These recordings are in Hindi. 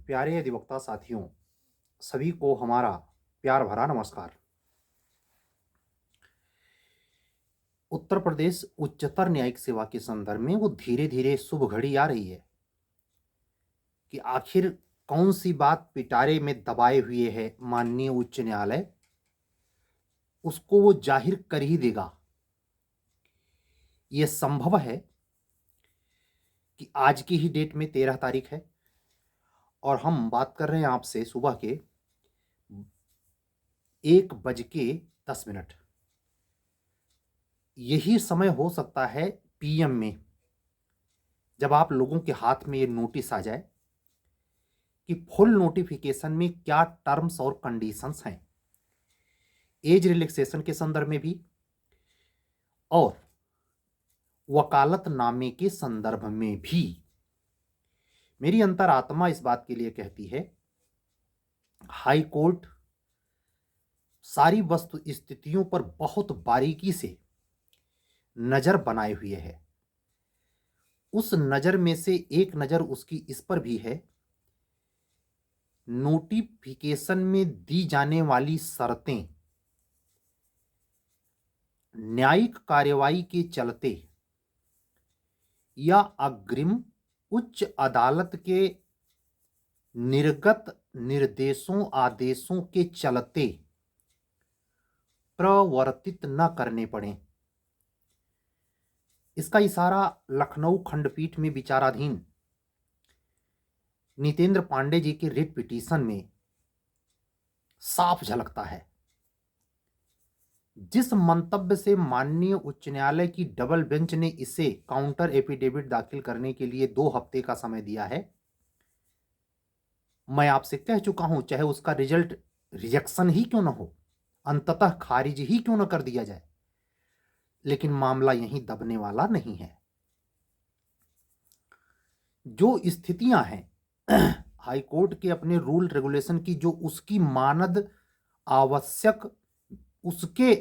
प्यारे अधिवक्ता साथियों, सभी को हमारा प्यार भरा नमस्कार। उत्तर प्रदेश उच्चतर न्यायिक सेवा के संदर्भ में वो धीरे धीरे शुभ घड़ी आ रही है कि आखिर कौन सी बात पिटारे में दबाए हुए है माननीय उच्च न्यायालय, उसको वो जाहिर कर ही देगा। ये संभव है कि आज की ही डेट में 13 तारीख है और हम बात कर रहे हैं आपसे सुबह के 1:10। यही समय हो सकता है पीएम में, जब आप लोगों के हाथ में ये नोटिस आ जाए कि फुल नोटिफिकेशन में क्या टर्म्स और कंडीशंस हैं, एज रिलैक्सेशन के संदर्भ में भी और वकालतनामे के संदर्भ में भी। मेरी अंतरात्मा इस बात के लिए कहती है, हाई कोर्ट सारी वस्तु स्थितियों पर बहुत बारीकी से नजर बनाए हुए है। उस नजर में से एक नजर उसकी इस पर भी है, नोटिफिकेशन में दी जाने वाली शर्तें न्यायिक कार्यवाही के चलते या अग्रिम उच्च अदालत के निर्गत निर्देशों आदेशों के चलते प्रवर्तित न करने पड़े। इसका इशारा लखनऊ खंडपीठ में विचाराधीन नितेंद्र पांडे जी के रिट पिटीशन में साफ झलकता है। जिस मंतव्य से माननीय उच्च न्यायालय की डबल बेंच ने इसे काउंटर एफिडेविट दाखिल करने के लिए 2 हफ्ते का समय दिया है, मैं आपसे कह चुका हूं, चाहे उसका रिजल्ट रिजेक्शन ही क्यों ना हो, अंततः खारिज ही क्यों ना कर दिया जाए, लेकिन मामला यहीं दबने वाला नहीं है। जो स्थितियां हैं हाई कोर्ट के अपने रूल रेगुलेशन की, जो उसकी मानद आवश्यक उसके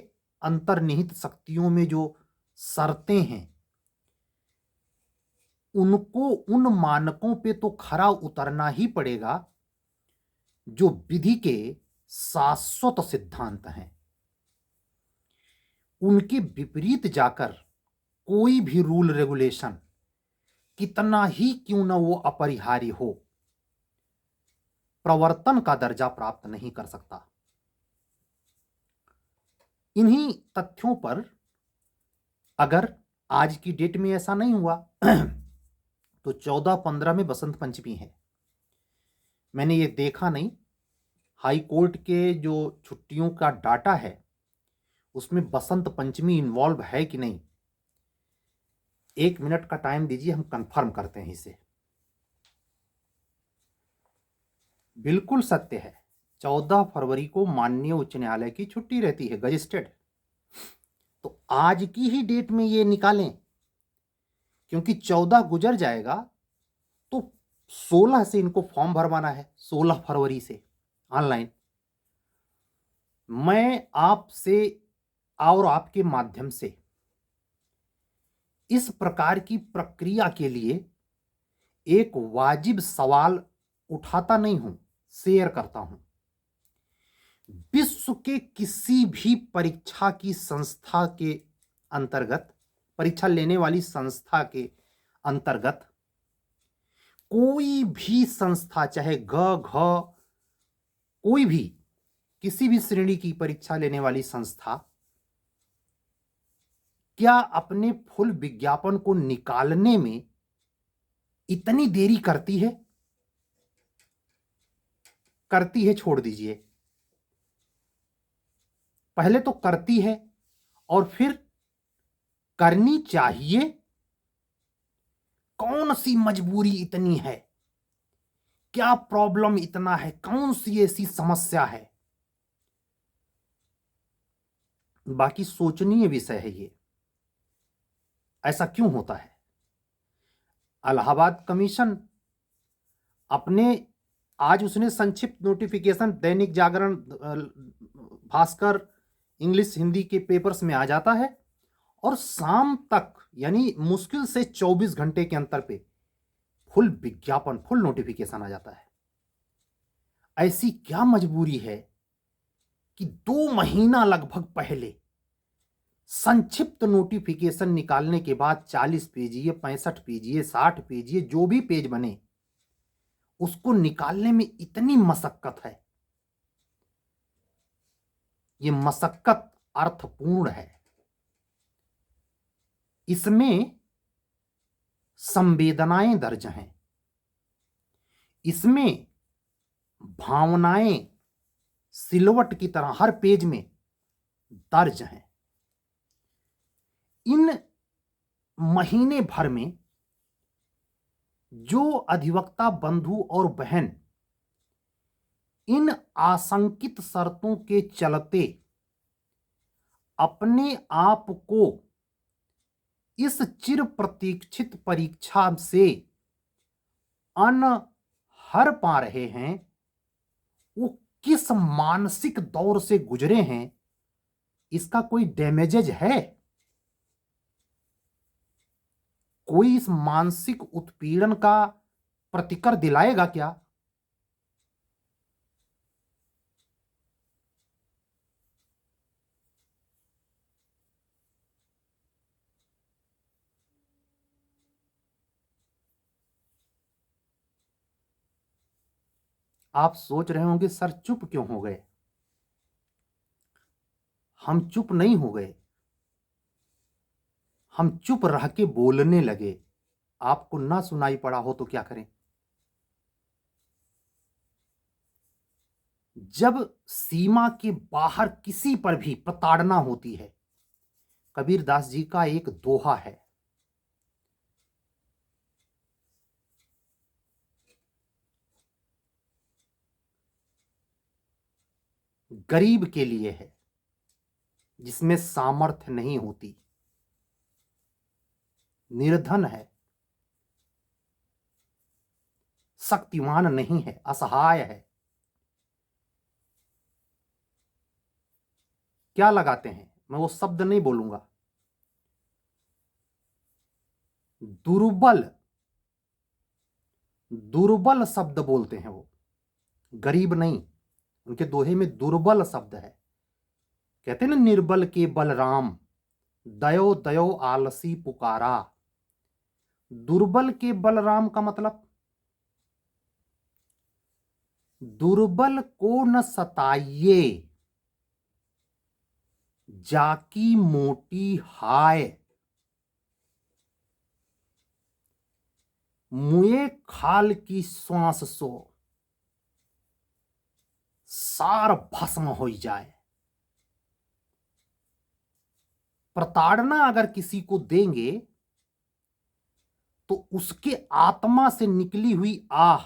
अंतर्निहित शक्तियों में जो शर्तें हैं, उनको उन मानकों पे तो खरा उतरना ही पड़ेगा जो विधि के शाश्वत सिद्धांत हैं। उनके विपरीत जाकर कोई भी रूल रेगुलेशन कितना ही क्यों न वो अपरिहार्य हो, प्रवर्तन का दर्जा प्राप्त नहीं कर सकता। इन्हीं तथ्यों पर अगर आज की डेट में ऐसा नहीं हुआ तो 14-15 में बसंत पंचमी है। मैंने ये देखा नहीं हाई कोर्ट के जो छुट्टियों का डाटा है उसमें बसंत पंचमी इन्वॉल्व है कि नहीं। 1 मिनट का टाइम दीजिए, हम कंफर्म करते हैं इसे। बिल्कुल सत्य है, 14 फरवरी को माननीय उच्च न्यायालय की छुट्टी रहती है, गजिस्टेड। तो आज की ही डेट में ये निकालें, क्योंकि 14 गुजर जाएगा तो 16 से इनको फॉर्म भरवाना है, 16 फरवरी से ऑनलाइन। मैं आपसे और आपके माध्यम से इस प्रकार की प्रक्रिया के लिए एक वाजिब सवाल उठाता नहीं हूं, शेयर करता हूं। विश्व के किसी भी परीक्षा की संस्था के अंतर्गत, परीक्षा लेने वाली संस्था के अंतर्गत कोई भी संस्था, चाहे घ कोई भी किसी भी श्रेणी की परीक्षा लेने वाली संस्था, क्या अपने फुल विज्ञापन को निकालने में इतनी देरी करती है? करती है छोड़ दीजिए, पहले तो करती है और फिर करनी चाहिए। कौन सी मजबूरी इतनी है, क्या प्रॉब्लम इतना है, कौन सी ऐसी समस्या है? बाकी सोचनीय विषय है ये, ऐसा क्यों होता है। इलाहाबाद कमीशन अपने आज उसने संक्षिप्त नोटिफिकेशन दैनिक जागरण, भास्कर, इंग्लिश हिंदी के पेपर्स में आ जाता है और शाम तक यानी मुश्किल से 24 घंटे के अंतर पे फुल विज्ञापन, फुल नोटिफिकेशन आ जाता है। ऐसी क्या मजबूरी है कि 2 महीना लगभग पहले संक्षिप्त नोटिफिकेशन निकालने के बाद 40 पेजिए, 65 पेजिए, 60 पेजिए, जो भी पेज बने, उसको निकालने में इतनी मशक्कत है। ये मशक्कत अर्थपूर्ण है। इसमें संवेदनाएं दर्ज हैं, इसमें भावनाएं सिलवट की तरह हर पेज में दर्ज हैं। इन महीने भर में जो अधिवक्ता बंधु और बहन इन आशंकित शर्तों के चलते अपने आप को इस चिर प्रतीक्षित परीक्षा से अनहर पा रहे हैं, वो किस मानसिक दौर से गुजरे हैं, इसका कोई डैमेजेज है? कोई इस मानसिक उत्पीड़न का प्रतिकर दिलाएगा क्या? आप सोच रहे होंगे सर चुप क्यों हो गए? हम चुप नहीं हो गए, हम चुप रह के बोलने लगे। आपको ना सुनाई पड़ा हो तो क्या करें? जब सीमा के बाहर किसी पर भी प्रताड़ना होती है, कबीरदास जी का एक दोहा है, गरीब के लिए है जिसमें सामर्थ्य नहीं होती, निर्धन है, शक्तिमान नहीं है, असहाय है। क्या लगाते हैं, मैं वो शब्द नहीं बोलूंगा, दुर्बल, दुर्बल शब्द बोलते हैं वो, गरीब नहीं। उनके दोहे में दुर्बल शब्द है। कहते हैं ना, निर्बल के बलराम, दयो दयो आलसी पुकारा। दुर्बल के बलराम का मतलब, दुर्बल को न सताइए, जाकी मोटी हाय, मुए खाल की श्वास सो, सार भस्म हो जाए। प्रताड़ना अगर किसी को देंगे तो उसके आत्मा से निकली हुई आह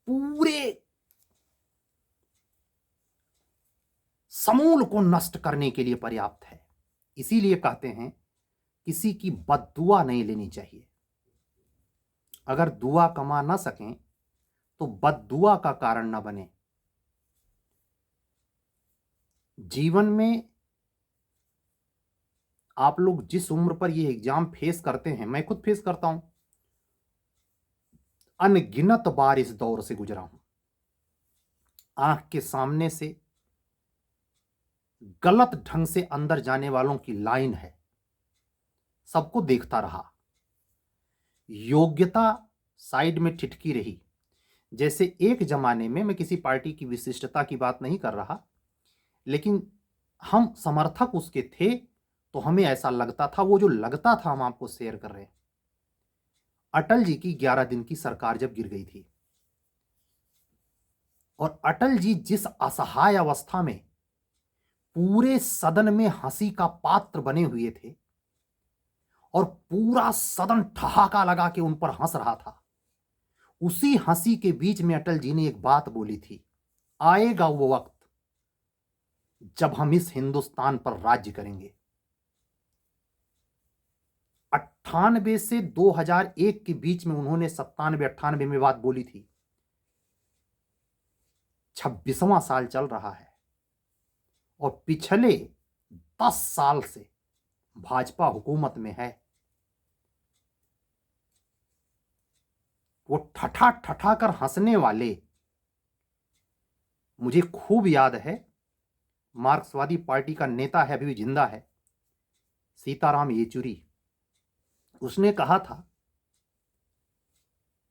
पूरे समूल को नष्ट करने के लिए पर्याप्त है। इसीलिए कहते हैं किसी की बद्दुआ नहीं लेनी चाहिए। अगर दुआ कमा ना सकें तो बद्दुआ का कारण ना बने। जीवन में आप लोग जिस उम्र पर ये एग्जाम फेस करते हैं, मैं खुद फेस करता हूं, अनगिनत बार इस दौर से गुजरा हूं। आंख के सामने से गलत ढंग से अंदर जाने वालों की लाइन है, सबको देखता रहा। योग्यता साइड में ठिठकी रही। जैसे एक जमाने में, मैं किसी पार्टी की विशिष्टता की बात नहीं कर रहा, लेकिन हम समर्थक उसके थे तो हमें ऐसा लगता था, वो जो लगता था हम आपको शेयर कर रहे हैं। अटल जी की 11 दिन की सरकार जब गिर गई थी और अटल जी जिस असहाय अवस्था में पूरे सदन में हंसी का पात्र बने हुए थे और पूरा सदन ठहाका लगा के उन पर हंस रहा था, उसी हंसी के बीच में अटल जी ने एक बात बोली थी, आएगा वो वक्त जब हम इस हिंदुस्तान पर राज्य करेंगे। 98 से 2001 के बीच में उन्होंने 97-98 में बात बोली थी। 26वां साल चल रहा है और पिछले 10 साल से भाजपा हुकूमत में है। वो ठठा ठठा कर हंसने वाले, मुझे खूब याद है, मार्क्सवादी पार्टी का नेता है, अभी भी जिंदा है, सीताराम येचुरी। उसने कहा था,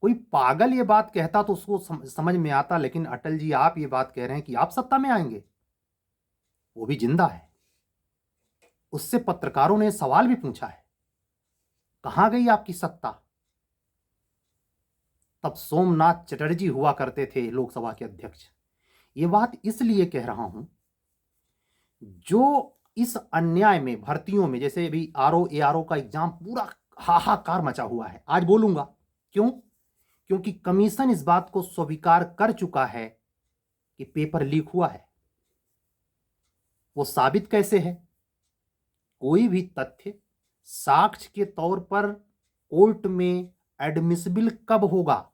कोई पागल ये बात कहता तो उसको समझ में आता, लेकिन अटल जी आप ये बात कह रहे हैं कि आप सत्ता में आएंगे। वो भी जिंदा है। उससे पत्रकारों ने सवाल भी पूछा है, कहां गई आपकी सत्ता? तब सोमनाथ चटर्जी हुआ करते थे लोकसभा के अध्यक्ष। ये बात इसलिए कह रहा हूं, जो इस अन्याय में, भर्तियों में, जैसे अभी आरओ एआरओ का एग्जाम पूरा हाहाकार मचा हुआ है, आज बोलूंगा क्यों। क्योंकि कमीशन इस बात को स्वीकार कर चुका है कि पेपर लीक हुआ है। वो साबित कैसे है? कोई भी तथ्य साक्ष्य के तौर पर कोर्ट में एडमिसिबल कब होगा?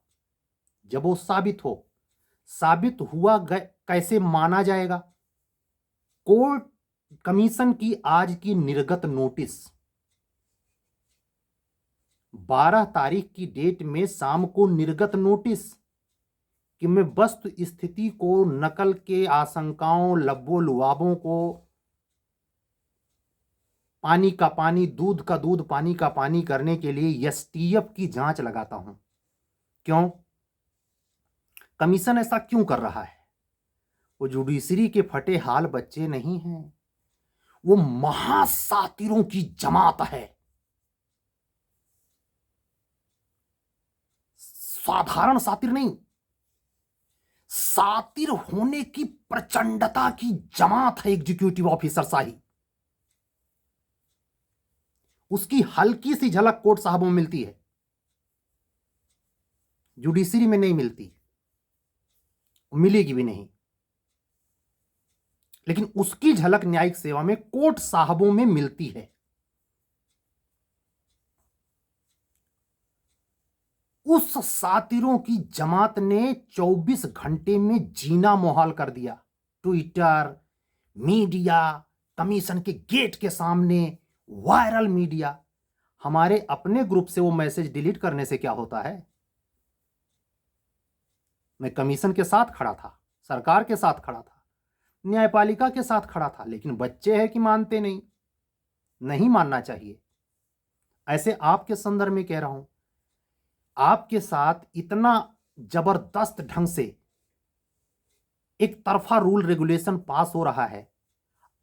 जब वो साबित हो। साबित हुआ कैसे माना जाएगा? कोर्ट कमीशन की आज की निर्गत नोटिस, 12 तारीख की डेट में शाम को निर्गत नोटिस कि मैं वस्तु स्थिति को, नकल के आशंकाओं, लब्बो लुआबों को, पानी का पानी, दूध का दूध, पानी का पानी करने के लिए एसटीएफ की जांच लगाता हूं। क्यों? कमीशन ऐसा क्यों कर रहा है? वो जुडिशरी के फटे हाल बच्चे नहीं हैं, वो महासातिरों की जमात है। साधारण सातिर नहीं, सातिर होने की प्रचंडता की जमात है एग्जीक्यूटिव ऑफिसर शाही। उसकी हल्की सी झलक कोर्ट साहबों में मिलती है, जुडिशरी में नहीं मिलती, मिलेगी भी नहीं। लेकिन उसकी झलक न्यायिक सेवा में कोर्ट साहबों में मिलती है। उस सातिरों की जमात ने 24 घंटे में जीना मुहाल कर दिया। ट्विटर, मीडिया, कमीशन के गेट के सामने, वायरल मीडिया। हमारे अपने ग्रुप से वो मैसेज डिलीट करने से क्या होता है? मैं कमीशन के साथ खड़ा था, सरकार के साथ खड़ा था, न्यायपालिका के साथ खड़ा था, लेकिन बच्चे हैं कि मानते नहीं। नहीं मानना चाहिए। ऐसे आपके संदर्भ में कह रहा हूं, आपके साथ इतना जबरदस्त ढंग से एक तरफा रूल रेगुलेशन पास हो रहा है।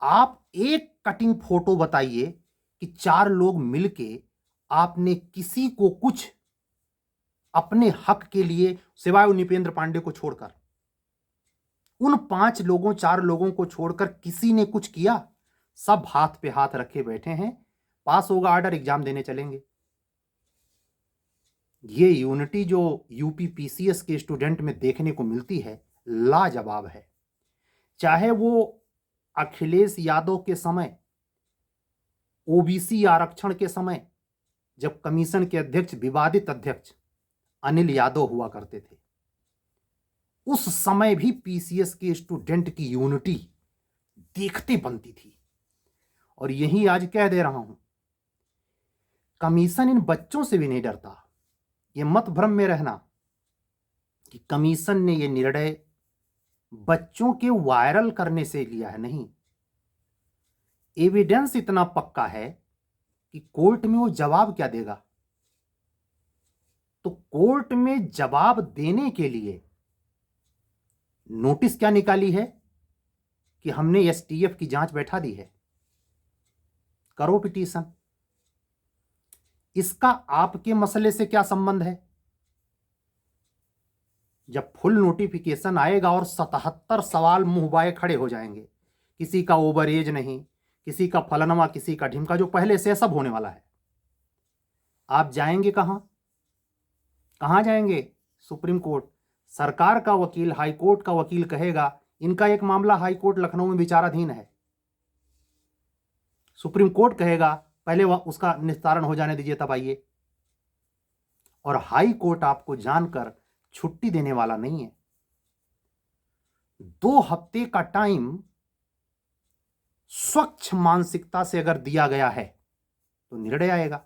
आप एक कटिंग फोटो बताइए कि 4 लोग मिलके आपने किसी को कुछ अपने हक के लिए, सिवाय निपेंद्र पांडे को छोड़कर, उन 5 लोगों, 4 लोगों को छोड़कर किसी ने कुछ किया? सब हाथ पे हाथ रखे बैठे हैं, पास होगा ऑर्डर, एग्जाम देने चलेंगे। ये यूनिटी जो यूपी पीसीएस के स्टूडेंट में देखने को मिलती है, लाजवाब है। चाहे वो अखिलेश यादव के समय, ओबीसी आरक्षण के समय, जब कमीशन के अध्यक्ष, विवादित अध्यक्ष अनिल यादव हुआ करते थे, उस समय भी पीसीएस के स्टूडेंट की यूनिटी देखते बनती थी। और यही आज कह दे रहा हूं, कमीशन इन बच्चों से भी नहीं डरता। ये मत भ्रम में रहना कि कमीशन ने ये निर्णय बच्चों के वायरल करने से लिया है, नहीं। एविडेंस इतना पक्का है कि कोर्ट में वो जवाब क्या देगा? तो कोर्ट में जवाब देने के लिए नोटिस क्या निकाली है कि हमने एसटीएफ की जांच बैठा दी है, करो पिटीशन। इसका आपके मसले से क्या संबंध है? जब फुल नोटिफिकेशन आएगा और 77 सवाल मुंह बाए खड़े हो जाएंगे, किसी का ओवर एज नहीं, किसी का फलनवा, किसी का ढिमका, जो पहले से सब होने वाला है, आप जाएंगे कहां? कहां जाएंगे? Supreme court. सरकार का वकील, हाई कोर्ट का वकील कहेगा इनका एक मामला हाई कोर्ट लखनऊ में विचाराधीन है। सुप्रीम कोर्ट कहेगा पहले वह उसका निस्तारण हो जाने दीजिए, तब आइए। और हाई कोर्ट आपको जानकर छुट्टी देने वाला नहीं है। 2 हफ्ते का टाइम स्वच्छ मानसिकता से अगर दिया गया है तो निर्णय आएगा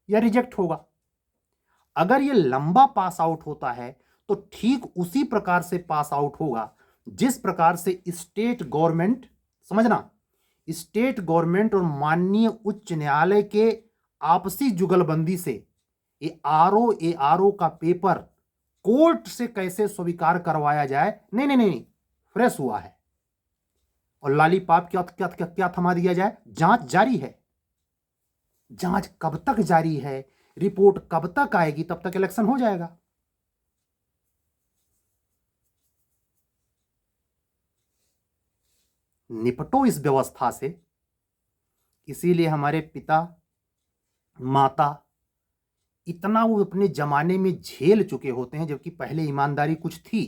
या रिजेक्ट होगा। अगर ये लंबा पास आउट होता है तो ठीक उसी प्रकार से पास आउट होगा जिस प्रकार से स्टेट गवर्नमेंट, समझना, स्टेट गवर्नमेंट और माननीय उच्च न्यायालय के आपसी जुगलबंदी से ये आरओ का पेपर कोर्ट से कैसे स्वीकार करवाया जाए, नहीं नहीं नहीं, फ्रेश हुआ है। और लॉलीपॉप क्या क्या क्या क्या थमा दिया जाए, जांच जारी है। जांच कब तक जारी है, रिपोर्ट कब तक आएगी, तब तक इलेक्शन हो जाएगा। निपटो इस व्यवस्था से। इसीलिए हमारे पिता माता इतना वो अपने जमाने में झेल चुके होते हैं, जबकि पहले ईमानदारी कुछ थी।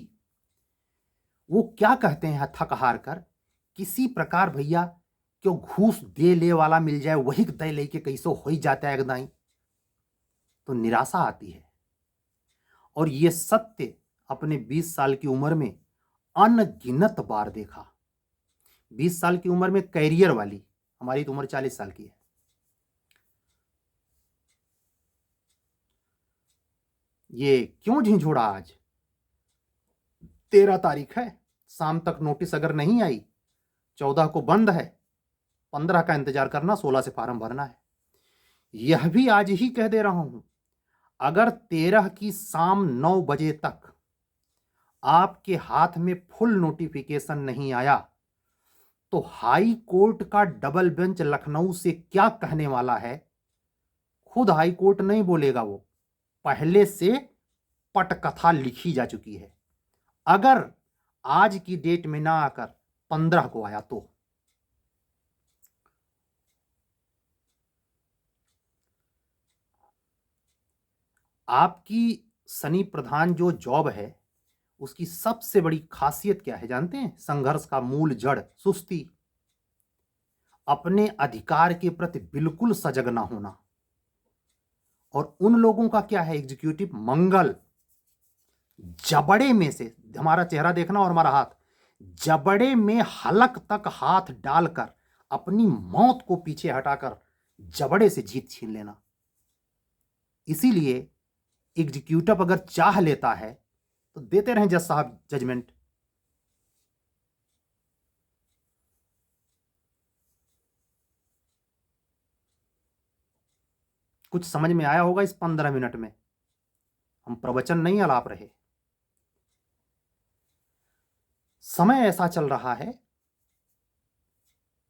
वो क्या कहते हैं थक हार कर, किसी प्रकार भैया क्यों घूस दे ले वाला मिल जाए वही तय लेके कैसो हो ही जाता है एकदम, तो निराशा आती है। और ये सत्य अपने 20 साल की उम्र में अनगिनत बार देखा। 20 साल की उम्र में कैरियर वाली, हमारी तो उम्र 40 साल की है। ये क्यों झिझोड़ा, आज 13 तारीख है, शाम तक नोटिस अगर नहीं आई, 14 को बंद है, 15 का इंतजार करना, 16 से फॉर्म भरना है। यह भी आज ही कह दे रहा हूं, अगर 13 की शाम 9 बजे तक आपके हाथ में फुल नोटिफिकेशन नहीं आया तो हाई कोर्ट का डबल बेंच लखनऊ से क्या कहने वाला है, खुद हाई कोर्ट नहीं बोलेगा, वो पहले से पटकथा लिखी जा चुकी है। अगर आज की डेट में ना आकर 15 को आया तो आपकी शनि प्रधान जो जॉब है उसकी सबसे बड़ी खासियत क्या है जानते हैं? संघर्ष का मूल जड़ सुस्ती, अपने अधिकार के प्रति बिल्कुल सजग ना होना। और उन लोगों का क्या है, एग्जीक्यूटिव मंगल, जबड़े में से, हमारा चेहरा देखना और हमारा हाथ, जबड़े में हलक तक हाथ डालकर अपनी मौत को पीछे हटाकर जबड़े से जीत छीन लेना। इसीलिए एग्जीक्यूटिव अगर चाह लेता है तो देते रहें जज साहब जजमेंट। कुछ समझ में आया होगा इस 15 मिनट में, हम प्रवचन नहीं अलाप रहे। समय ऐसा चल रहा है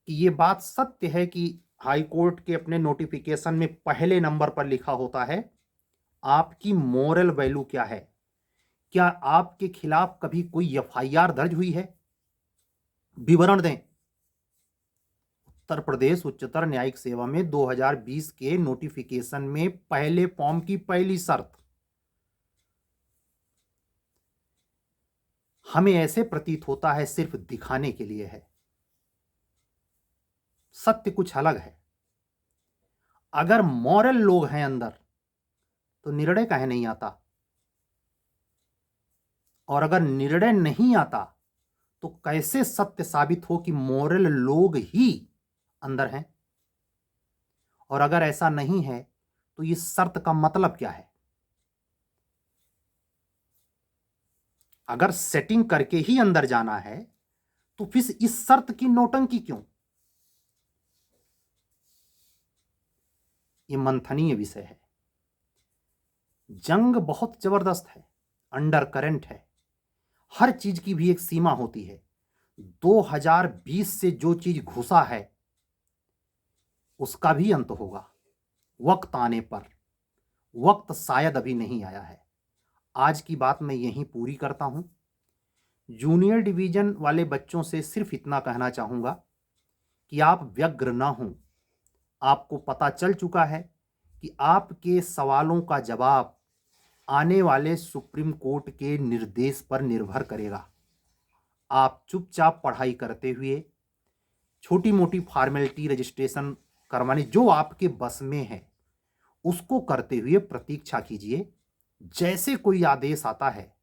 कि ये बात सत्य है कि हाई कोर्ट के अपने नोटिफिकेशन में पहले नंबर पर लिखा होता है आपकी मोरल वैल्यू क्या है। क्या आपके खिलाफ कभी कोई एफआईआर दर्ज हुई है? विवरण दें। उत्तर प्रदेश उच्चतर न्यायिक सेवा में 2020 के नोटिफिकेशन में पहले फॉर्म की पहली शर्त, हमें ऐसे प्रतीत होता है सिर्फ दिखाने के लिए है, सत्य कुछ अलग है। अगर मॉरल लोग हैं अंदर तो निर्णय काहे नहीं आता, और अगर निर्णय नहीं आता तो कैसे सत्य साबित हो कि मॉरल लोग ही अंदर हैं? और अगर ऐसा नहीं है तो इस शर्त का मतलब क्या है? अगर सेटिंग करके ही अंदर जाना है तो फिर इस शर्त की नौटंकी क्यों? यह मंथनीय विषय है। जंग बहुत जबरदस्त है, अंडर करंट है, हर चीज की भी एक सीमा होती है। 2020 से जो चीज घुसा है उसका भी अंत होगा वक्त आने पर। वक्त शायद अभी नहीं आया है। आज की बात मैं यहीं पूरी करता हूं। जूनियर डिवीजन वाले बच्चों से सिर्फ इतना कहना चाहूंगा कि आप व्यग्र ना हों। आपको पता चल चुका है कि आपके सवालों का जवाब आने वाले सुप्रीम कोर्ट के निर्देश पर निर्भर करेगा। आप चुपचाप पढ़ाई करते हुए छोटी मोटी फॉर्मेलिटी रजिस्ट्रेशन करवाने जो आपके बस में है उसको करते हुए प्रतीक्षा कीजिए। जैसे कोई आदेश आता है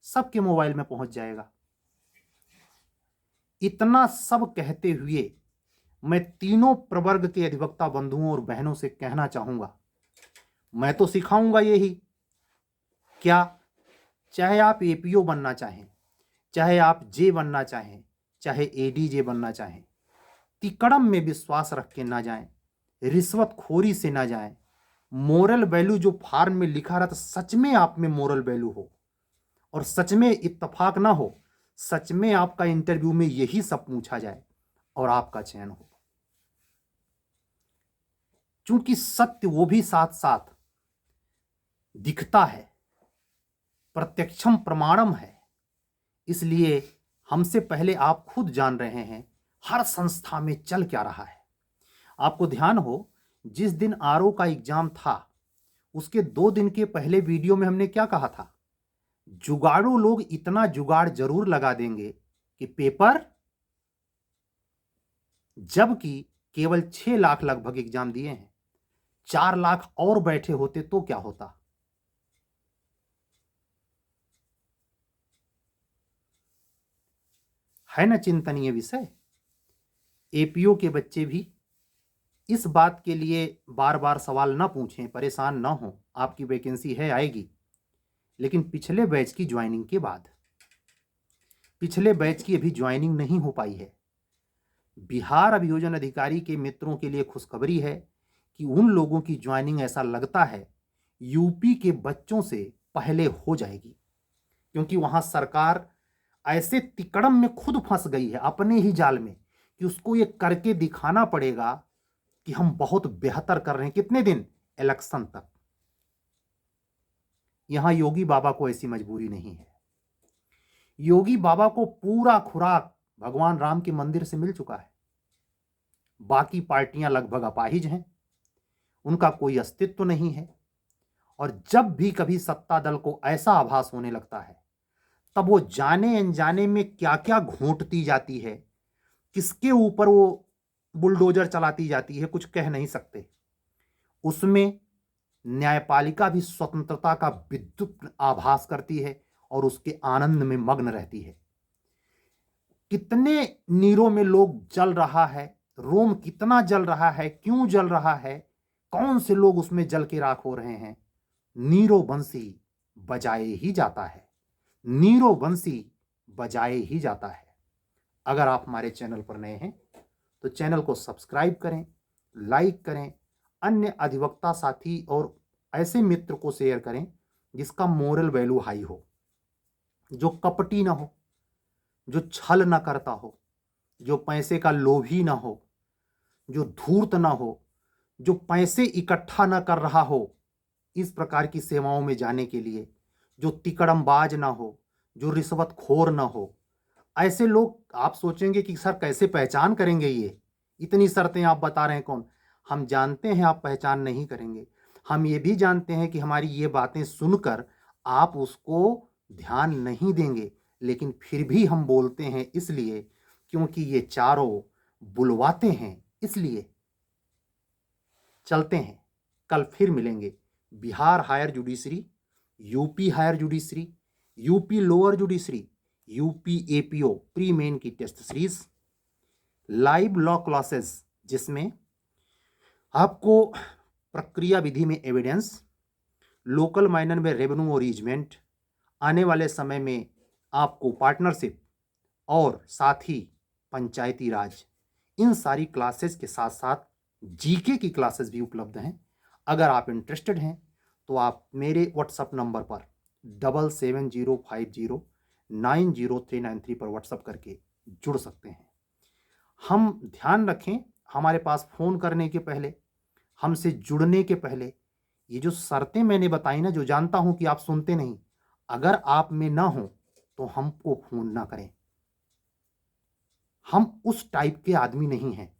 सबके मोबाइल में पहुंच जाएगा। इतना सब कहते हुए मैं तीनों प्रवर्ग के अधिवक्ता बंधुओं और बहनों से कहना चाहूंगा, मैं तो सिखाऊंगा यही, क्या चाहे आप एपीओ बनना चाहें, चाहे आप जे बनना चाहें, चाहे एडीजे बनना चाहें, तिकड़म में विश्वास रख के ना जाएं, रिश्वतखोरी से ना जाएं। मोरल वैल्यू जो फॉर्म में लिखा रहता सच में आप में मोरल वैल्यू हो और सच में इत्तेफाक ना हो, सच में आपका इंटरव्यू में यही सब पूछा जाए और आपका चयन हो। क्योंकि सत्य वो भी साथ साथ दिखता है, प्रत्यक्षम प्रमाणम है, इसलिए हमसे पहले आप खुद जान रहे हैं हर संस्था में चल क्या रहा है। आपको ध्यान हो, जिस दिन आरओ का एग्जाम था उसके 2 दिन के पहले वीडियो में हमने क्या कहा था? जुगाड़ू लोग इतना जुगाड़ जरूर लगा देंगे कि पेपर, जबकि केवल 6 लाख लगभग एग्जाम दिए हैं, 4 लाख और बैठे होते तो क्या होता? है ना चिंतनीय विषय। एपीओ के बच्चे भी इस बात के लिए बार बार सवाल ना पूछें, परेशान ना हो, आपकी वैकेंसी है, आएगी। लेकिन पिछले बैच की ज्वाइनिंग के बाद, पिछले बैच की अभी ज्वाइनिंग नहीं हो पाई है। बिहार अभियोजन अधिकारी के मित्रों के लिए खुशखबरी है कि उन लोगों की ज्वाइनिंग ऐसा लगता है यूपी के बच्चों से पहले हो जाएगी, क्योंकि वहां सरकार ऐसे तिकड़म में खुद फंस गई है अपने ही जाल में कि उसको ये करके दिखाना पड़ेगा कि हम बहुत बेहतर कर रहे हैं। कितने दिन? इलेक्शन तक। यहां योगी बाबा को ऐसी मजबूरी नहीं है। योगी बाबा को पूरा खुराक भगवान राम के मंदिर से मिल चुका है। बाकी पार्टियां लगभग अपाहिज हैं, उनका कोई अस्तित्व नहीं है। और जब भी कभी सत्ता दल को ऐसा आभास होने लगता है, तब वो जाने अनजाने में क्या क्या घोंटती जाती है, किसके ऊपर वो बुलडोजर चलाती जाती है, कुछ कह नहीं सकते। उसमें न्यायपालिका भी स्वतंत्रता का विद्युत आभास करती है और उसके आनंद में मग्न रहती है। कितने नीरों में लोग जल रहा है, रोम कितना जल रहा है, क्यों जल रहा है, कौन से लोग उसमें जल के राख हो रहे हैं? नीरो बंसी बजाए ही जाता है, नीरो बंसी बजाए ही जाता है। अगर आप हमारे चैनल पर नए हैं तो चैनल को सब्सक्राइब करें, लाइक करें, अन्य अधिवक्ता साथी और ऐसे मित्र को शेयर करें जिसका मोरल वैल्यू हाई हो, जो कपटी ना हो, जो छल ना करता हो, जो पैसे का लोभी ना हो, जो धूर्त ना हो, जो पैसे इकट्ठा ना कर रहा हो इस प्रकार की सेवाओं में जाने के लिए, जो तिकड़मबाज ना हो, जो रिश्वतखोर ना हो। ऐसे लोग आप सोचेंगे कि सर कैसे पहचान करेंगे, ये इतनी शर्तें आप बता रहे हैं कौन? हम जानते हैं आप पहचान नहीं करेंगे। हम ये भी जानते हैं कि हमारी ये बातें सुनकर आप उसको ध्यान नहीं देंगे, लेकिन फिर भी हम बोलते हैं इसलिए क्योंकि ये चारों बुलवाते हैं। इसलिए चलते हैं, कल फिर मिलेंगे। Bihar higher judiciary, UP higher judiciary, UP lower judiciary, UP APO pre main की test series, live law classes जिसमें आपको प्रक्रिया विधि में एविडेंस, लोकल माइनर में रेवेन्यू और ईजमेंट, आने वाले समय में आपको पार्टनरशिप और साथ ही पंचायती राज, इन सारी क्लासेस के साथ साथ जीके की क्लासेस भी उपलब्ध हैं। अगर आप इंटरेस्टेड हैं तो आप मेरे व्हाट्सएप नंबर पर 7705090393 पर व्हाट्सएप करके जुड़ सकते हैं। हम ध्यान रखें, हमारे पास फ़ोन करने के पहले, हमसे जुड़ने के पहले ये जो शर्तें मैंने बताई ना, जो जानता हूं कि आप सुनते नहीं, अगर आप में ना हो तो हमको फ़ोन ना करें। हम उस टाइप के आदमी नहीं हैं।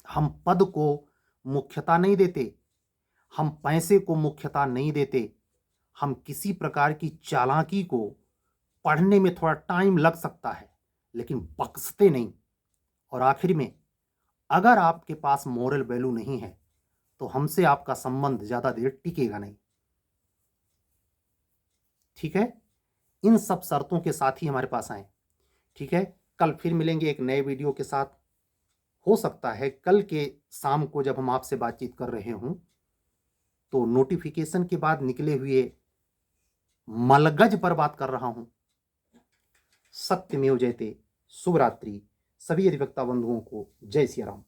हम पद को मुख्यता नहीं देते, हम पैसे को मुख्यता नहीं देते। हम किसी प्रकार की चालाकी को, पढ़ने में थोड़ा टाइम लग सकता है लेकिन बख्शते नहीं। और आखिर में, अगर आपके पास मोरल वैल्यू नहीं है तो हमसे आपका संबंध ज्यादा देर टिकेगा नहीं। ठीक है? इन सब शर्तों के साथ ही हमारे पास आए। ठीक है? कल फिर मिलेंगे एक नए वीडियो के साथ। हो सकता है कल के शाम को जब हम आपसे बातचीत कर रहे हों तो नोटिफिकेशन के बाद निकले हुए मलगज पर बात कर रहा हूं। सत्यमेव जयते। शुभ रात्रि। सभी अधिवक्ता बंधुओं को जय सिया राम।